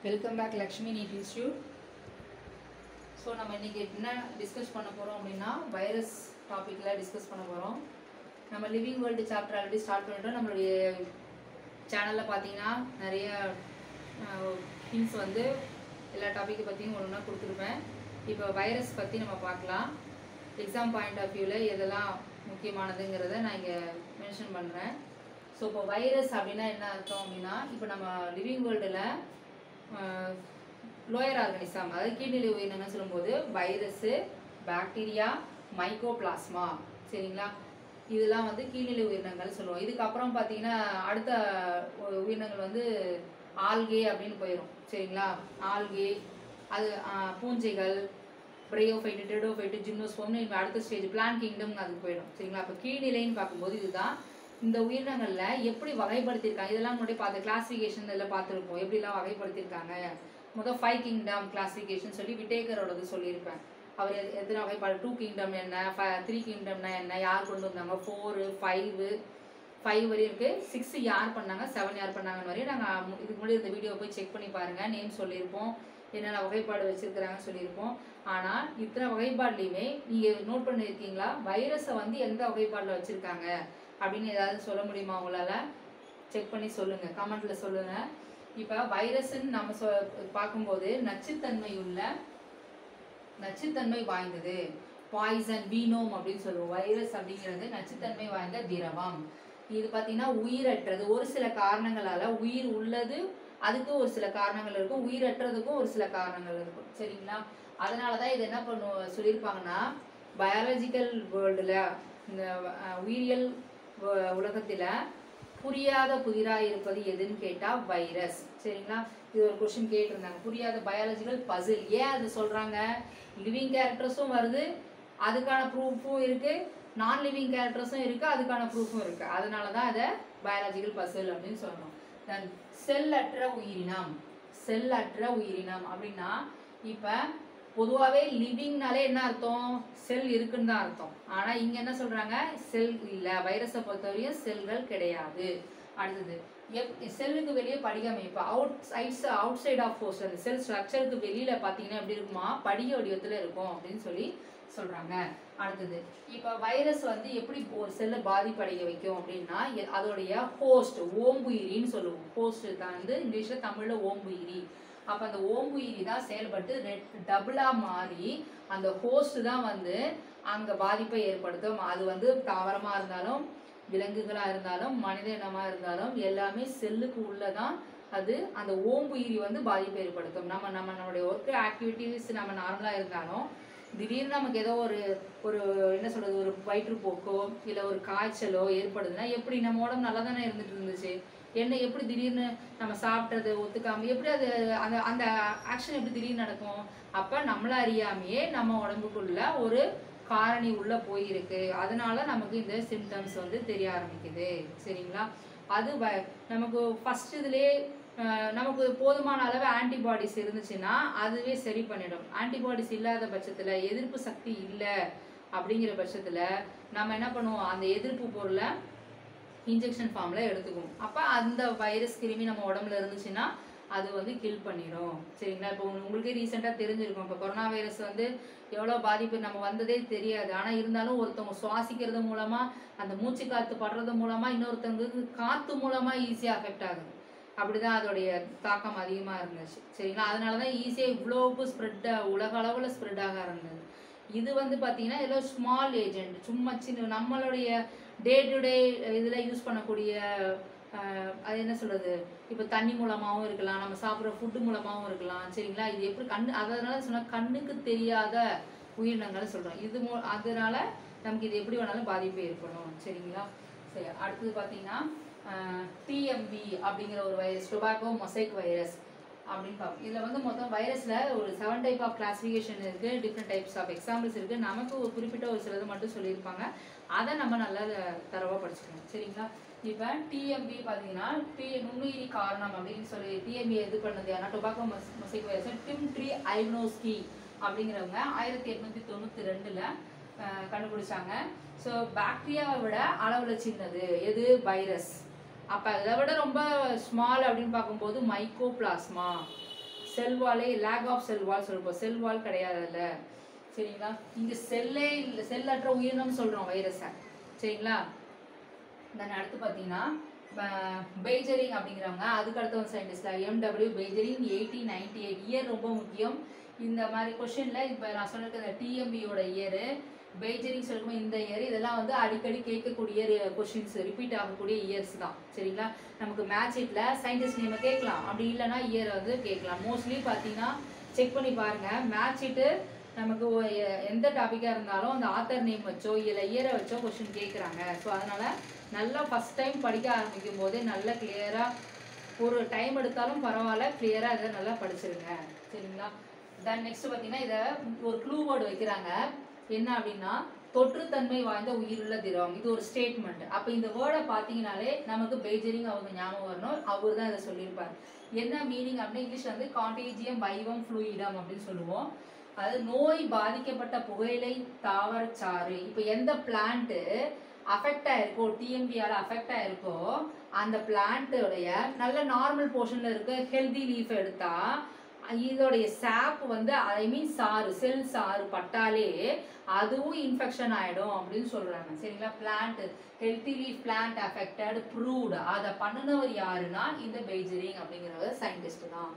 Welcome back Lakshmi NEET institute. So நம்ம இன்றைக்கி என்ன டிஸ்கஸ் பண்ண போகிறோம் அப்படின்னா வைரஸ் டாப்பிக்கில் டிஸ்கஸ் பண்ண போகிறோம். நம்ம living world chapter already start பண்ணிட்டோம். நம்மளுடைய சேனலில் பார்த்தீங்கன்னா நிறைய ஹிண்ட்ஸ் வந்து எல்லா டாப்பிக்கை பற்றியும் ஒன்று ஒன்றா கொடுத்துருப்பேன். இப்போ வைரஸ் பற்றி நம்ம பார்க்கலாம். எக்ஸாம் பாயிண்ட் ஆஃப் வியூவில் எதெல்லாம் முக்கியமானதுங்கிறத நான் இங்கே மென்ஷன் பண்ணுறேன். ஸோ இப்போ வைரஸ் அப்படின்னா என்ன அர்த்தம் அப்படின்னா, இப்போ நம்ம லிவிங் வேர்ல்டில் லோயர் ஆர்கானிசம், அதாவது கீழ்நிலை உயிரினங்கள் சொல்லும்போது வைரஸு, பாக்டீரியா, மைக்கோபிளாஸ்மா, சரிங்களா, இதெல்லாம் வந்து கீழ்நிலை உயிரினங்கள் சொல்லுவோம். இதுக்கப்புறம் பார்த்தீங்கன்னா அடுத்த உயிரினங்கள் வந்து ஆல்கே அப்படின்னு போயிடும், சரிங்களா. ஆல்கே, அது பூஞ்சைகள், பிரயோஃபைட்டு, டெடோஃபைட்டு, ஜிம்னோஸ்போம்னு அடுத்த ஸ்டேஜ் பிளான்ட் கிங்டம் அதுக்கு போயிடும், சரிங்களா. அப்போ கீழ்நிலைன்னு பார்க்கும்போது இதுதான். இந்த உயிரினங்களில் எப்படி வகைப்படுத்தியிருக்காங்க இதெல்லாம் முன்னாடி பார்த்து கிளாசிஃபிகேஷன் இதில் பார்த்துருப்போம். எப்படிலாம் வகைப்படுத்தியிருக்காங்க. முதல் 5 கிங்டம் கிளாசிஃபிகேஷன் சொல்லி விட்டேக்கரோடது சொல்லியிருப்பேன். அவர் எத்தனை வகைப்பாடு, 2 கிங்டம் என்ன, 3 கிங்டம்னா என்ன, யார் கொண்டு வந்தாங்க, 4, 5 வரையும் இருக்குது. 6 யார் பண்ணாங்க, 7 யார் பண்ணாங்கன்னு வரையும் நாங்கள் இதுக்கு முன்னாடி இந்த வீடியோ போய் செக் பண்ணி பாருங்கள். நேம் சொல்லியிருப்போம், என்னென்ன வகைப்பாடு வச்சுருக்கிறாங்கன்னு சொல்லியிருப்போம். ஆனால் இத்தனை வகைப்பாடுலையுமே நீங்கள் நோட் பண்ணியிருக்கீங்களா, வைரஸை வந்து எந்த வகைப்பாடில் வச்சுருக்காங்க அப்படின்னு ஏதாவது சொல்ல முடியுமா உங்களால்? செக் பண்ணி சொல்லுங்கள், கமெண்ட்டில் சொல்லுங்கள். இப்போ வைரஸ்ன்னு நம்ம பார்க்கும்போது நச்சுத்தன்மை வாய்ந்தது, பாய்சன், வீனோம் அப்படின்னு சொல்லுவோம். வைரஸ் அப்படிங்கிறது நச்சுத்தன்மை வாய்ந்த திரவம். இது பார்த்தீங்கன்னா உயிரற்றது. ஒரு சில காரணங்களால் உயிர் உள்ளது, அதுக்கு ஒரு சில காரணங்கள் இருக்கும், உயிரற்றதுக்கும் ஒரு சில காரணங்கள் இருக்கும், சரிங்களா. அதனால தான் இது என்ன சொல்லியிருப்பாங்கன்னா, பயாலஜிக்கல் வேர்ல்டில், இந்த உயிரியல் உலகத்தில் புரியாத புதிராக இருப்பது எதுன்னு கேட்டால் வைரஸ், சரிங்களா. இது ஒரு கொஸ்டின் கேட்டிருந்தாங்க, புரியாத பயாலஜிக்கல் பசில். ஏன் அது சொல்கிறாங்க, லிவிங் கேரக்டர்ஸும் வருது, அதுக்கான ப்ரூஃபும் இருக்குது, நான் லிவிங் கேரக்டர்ஸும் இருக்குது, அதுக்கான ப்ரூஃபும் இருக்குது. அதனால தான் அதை பயாலஜிக்கல் பசில் அப்படின்னு சொல்கிறோம். தென் செல்லற்ற உயிரினம் அப்படின்னா, இப்போ பொதுவாகவே லிவிங்னாலே என்ன அர்த்தம், செல் இருக்குன்னு தான் அர்த்தம். ஆனால் இங்கே என்ன சொல்கிறாங்க, செல் இல்லை, வைரஸை பொறுத்தவரையும் செல்கள் கிடையாது. அடுத்தது செல்லுக்கு வெளியே படிக அமைப்பு, அவுட் சைட் ஆஃப் ஃபோர்ஸ், அந்த செல் ஸ்ட்ரக்சருக்கு வெளியில் பார்த்தீங்கன்னா எப்படி இருக்குமா, படிக வடிவத்தில் இருக்கும் அப்படின்னு சொல்லி சொல்கிறாங்க. அடுத்தது இப்போ வைரஸ் வந்து எப்படி ஒரு செல்லை பாதிப்படைய வைக்கும் அப்படின்னா, அதோடைய ஹோஸ்ட், ஓம்புயிரின்னு சொல்லுவோம். ஹோஸ்ட் தான் வந்து இங்கிலீஷில், தமிழில் ஓம்புயிரி. அப்போ அந்த ஓம்புயிரி தான் செயல்பட்டு டபுளாக மாறி அந்த ஹோஸ்ட் தான் வந்து அங்கே பாதிப்பை ஏற்படுத்தும். அது வந்து தாவரமாக இருந்தாலும், விலங்குகளாக இருந்தாலும், மனித இனமாக இருந்தாலும், எல்லாமே செல்லுக்கு உள்ளதான் அது அந்த ஓம்புயிரி வந்து பாதிப்பை ஏற்படுத்தும். நம்மளுடைய ஒர்க் ஆக்டிவிட்டிஸ் நம்ம நார்மலாக இருந்தாலும் திடீர்னு நமக்கு ஏதோ ஒரு என்ன சொல்கிறது, ஒரு வயிற்றுப்போக்கோ இல்லை ஒரு காய்ச்சலோ ஏற்படுதுன்னா, எப்படி நம்ம உடம்பு நல்லா தானே இருந்துட்டு இருந்துச்சு, என்ன எப்படி திடீர்னு நம்ம சாப்பிட்டது ஒத்துக்காமல் எப்படி அது அந்த ஆக்ஷன் எப்படி திடீர்னு நடக்கும். அப்போ நம்மளை அறியாமையே நம்ம உடம்புக்குள்ள ஒரு காரணி உள்ளே போயிருக்கு, அதனால நமக்கு இந்த சிம்டம்ஸ் வந்து தெரிய ஆரம்பிக்குது, சரிங்களா. அது நமக்கு ஃபஸ்ட் இதுலேயே நமக்கு போதுமான அளவு ஆன்டிபாடிஸ் இருந்துச்சுன்னா அதுவே சரி பண்ணிடும். ஆன்டிபாடிஸ் இல்லாத பட்சத்தில், எதிர்ப்பு சக்தி இல்லை அப்படிங்கிற பட்சத்தில் நம்ம என்ன பண்ணுவோம், அந்த எதிர்ப்பு பொருளை இன்ஜெக்ஷன் ஃபார்மில் எடுத்துக்குவோம். அப்போ அந்த வைரஸ் கிருமி நம்ம உடம்புல இருந்துச்சுன்னா அது வந்து கில் பண்ணிடும், சரிங்களா. இப்போ உங்களுக்கே ரீசெண்டாக தெரிஞ்சிருக்கும், இப்போ கொரோனா வைரஸ் வந்து எவ்வளோ பாதிப்பு நம்ம வந்ததே தெரியாது. ஆனால் இருந்தாலும் ஒருத்தவங்க சுவாசிக்கிறது மூலமாக, அந்த மூச்சு காற்று படுறது மூலமாக இன்னொருத்தவங்களுக்கு காற்று மூலமாக ஈஸியாக அஃபெக்ட் ஆகுது. அப்படி தான் அதோடைய தாக்கம் அதிகமாக இருந்துச்சு, சரிங்களா. அதனால தான் ஈஸியாக இவ்வளோவுக்கு உலக அளவில் ஸ்ப்ரெட் ஆக இருந்தது. இது வந்து பார்த்தீங்கன்னா ஏதோ ஸ்மால் ஏஜென்ட், சும்மா சின்ன நம்மளுடைய டே டு டே இதில் யூஸ் பண்ணக்கூடிய, அது என்ன சொல்கிறது, இப்போ தண்ணி மூலமாகவும் இருக்கலாம், நம்ம சாப்பிட்ற ஃபுட்டு மூலமாகவும் இருக்கலாம், சரிங்களா. இது எப்படி அதனால சொன்னால் கண்ணுக்கு தெரியாத உயிரினங்களை சொல்கிறோம். அதனால நமக்கு இது எப்படி வேணாலும் பாதிப்பு ஏற்படும், சரிங்களா. சரி, அடுத்தது பார்த்தீங்கன்னா டிஎம்பி அப்படிங்கிற ஒரு வைரஸ், டொபாக்கோ மொசைக் வைரஸ் அப்படின்னு பார்ப்போம். இதில் வந்து மொத்தம் வைரஸில் ஒரு 7 டைப் ஆஃப் கிளாஸிஃபிகேஷன் இருக்குது, டிஃப்ரெண்ட் டைப்ஸ் ஆஃப் எக்ஸாம்பிள்ஸ் இருக்குது. நமக்கு ஒரு குறிப்பிட்ட ஒரு சிலது மட்டும் சொல்லியிருப்பாங்க, அதை நம்ம நல்லா தரவாக படிச்சுக்கணும், சரிங்களா. இப்போ டிஎம்பி பார்த்தீங்கன்னா நுண்ணுயிரி காரணம் அப்படின்னு சொல்லி டிஎம்பி எது பண்ணது ஏன்னா டொபாக்கோ மொசைக் வைரஸ் டிம்ட்ரி ஐவ்னோஸ்கி அப்படிங்கிறவங்க 1892 கண்டுபிடிச்சாங்க. ஸோ பாக்டீரியாவை விட அளவில் சின்னது எது, வைரஸ். அப்போ அதை விட ரொம்ப ஸ்மால் அப்படின்னு பார்க்கும்போது மைக்கோபிளாஸ்மா, செல் வாலே லேக் ஆஃப் செல் வால் சொல்லுவோம், செல் வால் கிடையாதுல்ல சரிங்களா. இங்கே செல்லே இல்லை, செல்லற்ற உயிரினம் சொல்கிறோம் வைரஸை சரிங்களா. தென் அடுத்து பார்த்தீங்கன்னா பெய்ஜரிங் அப்படிங்கிறவங்க, அதுக்கு அடுத்த ஒரு சயின்டிஸ்ட் எம்டபிள்யூ பெய்ஜரிங் 1898 இயர் ரொம்ப முக்கியம். இந்த மாதிரி கொஷினில் இப்போ நான் சொன்னிருக்க டிஎம்பியோட இயரு, பெய்ஜரிங் சொல்லும்போது இந்த இயர், இதெல்லாம் வந்து அடிக்கடி கேட்கக்கூடிய கொஷின்ஸ், ரிப்பீட் ஆகக்கூடிய இயர்ஸ் தான் சரிங்களா. நமக்கு மேட்ச் ஷீட்டில் சயின்டிஸ்ட் நேமை கேட்கலாம், அப்படி இல்லைன்னா இயரை வந்து கேட்கலாம். மோஸ்ட்லி பார்த்தீங்கன்னா செக் பண்ணி பாருங்கள், மேட்ச் ஷீட்டு நமக்கு எந்த டாப்பிக்காக இருந்தாலும் அந்த ஆத்தர் நேம் வச்சோ இல்லை இயரை வச்சோ கொஷின் கேட்குறாங்க. ஸோ அதனால் நல்லா ஃபஸ்ட் டைம் படிக்க ஆரம்பிக்கும் போதே நல்லா கிளியராக, ஒரு டைம் எடுத்தாலும் பரவாயில்ல, கிளியராக இதை நல்லா படிச்சிருங்க சரிங்களா. தென் நெக்ஸ்ட் பார்த்தீங்கன்னா இதை ஒரு க்ளூ வேர்டு வைக்கிறாங்க, என்ன அப்படின்னா தொற்றுத்தன்மை வாய்ந்த உயிருள்ள திரவம், இது ஒரு ஸ்டேட்மெண்ட். அப்போ இந்த வேர்டை பார்த்தீங்கனாலே நமக்கு பெய்ஜரிங் அவங்க ஞாபகம் வரணும், அவர் தான் இதை சொல்லியிருப்பார். என்ன மீனிங் அப்படின்னா இங்கிலீஷில் வந்து கான்டேஜியம் வைவம் ஃப்ளூயிடம் அப்படின்னு சொல்லுவோம். அதாவது நோய் பாதிக்கப்பட்ட புகையிலை தாவரச்சாறு. இப்போ எந்த பிளான்ட்டு அஃபெக்ட் ஆயிருக்கோ, டிஎம்பியால் அஃபெக்ட் ஆயிருக்கோ, அந்த பிளான்ட்டோடைய நல்ல நார்மல் போர்ஷனில் இருக்க ஹெல்தி லீஃப் எடுத்தால் இதோடைய சாப் வந்து ஐ மீன் சாறு, செல் சாறு பட்டாலே அதுவும் இன்ஃபெக்ஷன் ஆகிடும் அப்படின்னு சொல்கிறாங்க சரிங்களா. Plant healthy leaf plant affected proved, அதை பண்ணினவர் யாருன்னா இந்த பெய்ஜரிங் அப்படிங்கிறவர் சயின்டிஸ்ட் தான்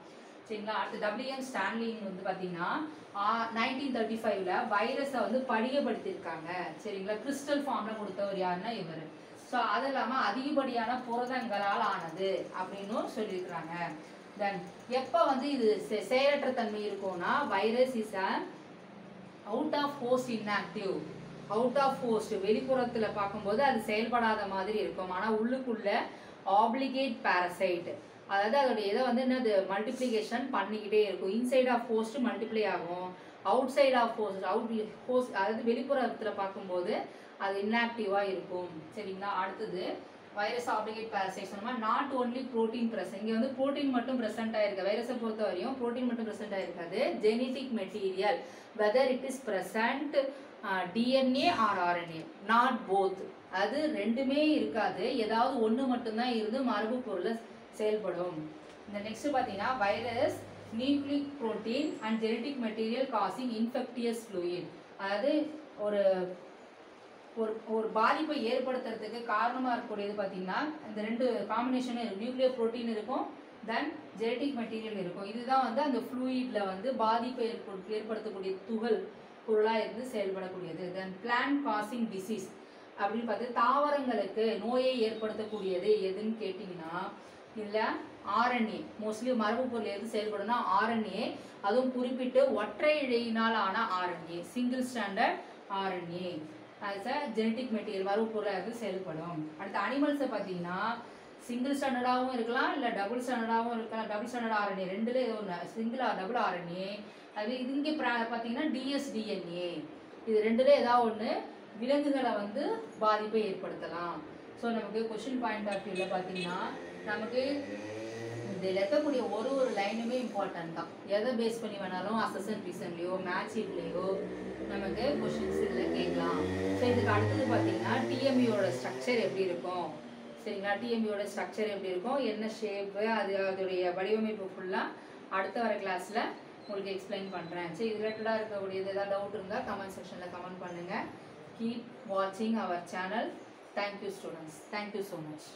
சரிங்களா. அடுத்து WM ஸ்டான்லிங் வந்து பார்த்தீங்கன்னா 1935ல் வைரஸை வந்து படிகப்படுத்தியிருக்காங்க சரிங்களா. கிறிஸ்டல் ஃபார்மில் கொடுத்தவர் யாருன்னா இவர். ஸோ அது இல்லாமல் அதிகப்படியான புரதங்களால் ஆனது அப்படின்னு சொல்லியிருக்கிறாங்க. தென் எப்போ வந்து இது செயலற்ற தன்மை இருக்கும்னா virus is out of host inactive. Out of host வெளிப்புறத்தில் பார்க்கும்போது அது செயல்படாத மாதிரி இருக்கும், ஆனால் உள்ளுக்குள்ள ஆப்ளிகேட் பாரசைட், அதாவது அதோடைய இதை வந்து என்னது மல்டிப்ளிகேஷன் பண்ணிக்கிட்டே இருக்கும். இன்சைட் ஆஃப் ஹோஸ்ட் மல்டிப்ளை ஆகும், அவுட் சைட் ஆஃப் ஹோஸ்ட் அதாவது வெளிப்புறத்தில் பார்க்கும்போது அது இன்ஆக்டிவாக இருக்கும் சரிங்களா. அடுத்தது வைரஸ் ஆப்ளிகேட் பாரசைட் சொன்னா நாட் ஓன்லி ப்ரோட்டீன் ப்ரெசன்ட், இங்கே வந்து ப்ரோட்டீன் மட்டும் ப்ரெசென்ட் ஆயிருக்கு. வைரஸை பொறுத்த வரையும் ப்ரோட்டீன் மட்டும் ப்ரெசென்ட் ஆயிருக்காது, genetic material whether it is present DNA or RNA, not both, அது ரெண்டுமே இருக்காது, ஏதாவது ஒன்று மட்டும்தான் இருந்து மரபு பொருளை செயல்படும். இந்த நெக்ஸ்ட் பார்த்தீங்கன்னா virus nucleic protein and genetic material causing infectious fluid, அதாவது ஒரு ஒரு பாதிப்பை ஏற்படுத்துறதுக்கு காரணமாக இருக்கக்கூடியது பார்த்தீங்கன்னா இந்த ரெண்டு காம்பினேஷனும் இருக்கும். நியூக்ளியர் ப்ரோட்டீன் இருக்கும், தென் ஜெனட்டிக் மெட்டீரியல் இருக்கும். இதுதான் வந்து அந்த ஃப்ளூயிடில் வந்து பாதிப்பை ஏற்படுத்தக்கூடிய துகள் பொருளாக இருந்து செயல்படக்கூடியது. தென் பிளான்ட் காசிங் டிசீஸ் அப்படின்னு பார்த்து தாவரங்களுக்கு நோயை ஏற்படுத்தக்கூடியது எதுன்னு கேட்டிங்கன்னா இல்லை ஆர்என்ஏ, மோஸ்ட்லி மரபு பொருள் எது செயல்படும்னா ஆர்என்ஏ, அதுவும் குறிப்பிட்டு ஒற்றை இழையினால் ஆன RNA, single standard RNA as a genetic material மரபு பொருளாக இருந்து செயல்படும். அடுத்து அனிமல்ஸை பார்த்தீங்கன்னா சிங்கிள் ஸ்டாண்டர்டாகவும் இருக்கலாம், இல்லை டபுள் ஸ்டாண்டர்டாகவும் இருக்கலாம். டபுள் ஸ்டாண்டர்ட் ஆர்என்ஏ ரெண்டுல ஒன்று, சிங்கிள் டபுள் ஆர்என்ஏ. அது இது இங்கே பார்த்தீங்கன்னா டிஎஸ்டிஎன்ஏ, இது ரெண்டுல ஏதாவது ஒன்று விலங்குகளை வந்து பாதிப்பை ஏற்படுத்தலாம். ஸோ நமக்கு கொஷின் பாயிண்ட் ஆஃப் வியூவில் பார்த்தீங்கன்னா நமக்கு இதில் இருக்கக்கூடிய ஒரு லைனுமே இம்பார்ட்டன்ட் தான். எதை பேஸ் பண்ணி வேணாலும் அசஸ்மெண்ட் ரீசன்லையோ மேட்ச் ஷீட்லேயோ நமக்கு கொஷின்ஸ் இதில் கேட்கலாம். ஸோ இதுக்கு அடுத்தது பார்த்தீங்கன்னா டிஎம்பியோட ஸ்ட்ரக்சர் எப்படி இருக்கும் சரிங்களா. டிஎம்பியோட ஸ்ட்ரக்சர் எப்படி இருக்கும், என்ன ஷேப்பு, அதோடைய வடிவமைப்பு ஃபுல்லாக அடுத்த வர கிளாஸில் உங்களுக்கு எக்ஸ்பிளைன் பண்ணுறேன். சரி, இது ரிலேட்டடாக இருக்கக்கூடியது ஏதாவது டவுட் இருந்தால் கமெண்ட் செக்ஷனில் கமெண்ட் பண்ணுங்கள். கீப் வாட்சிங் our channel. Thank you students, thank you so much.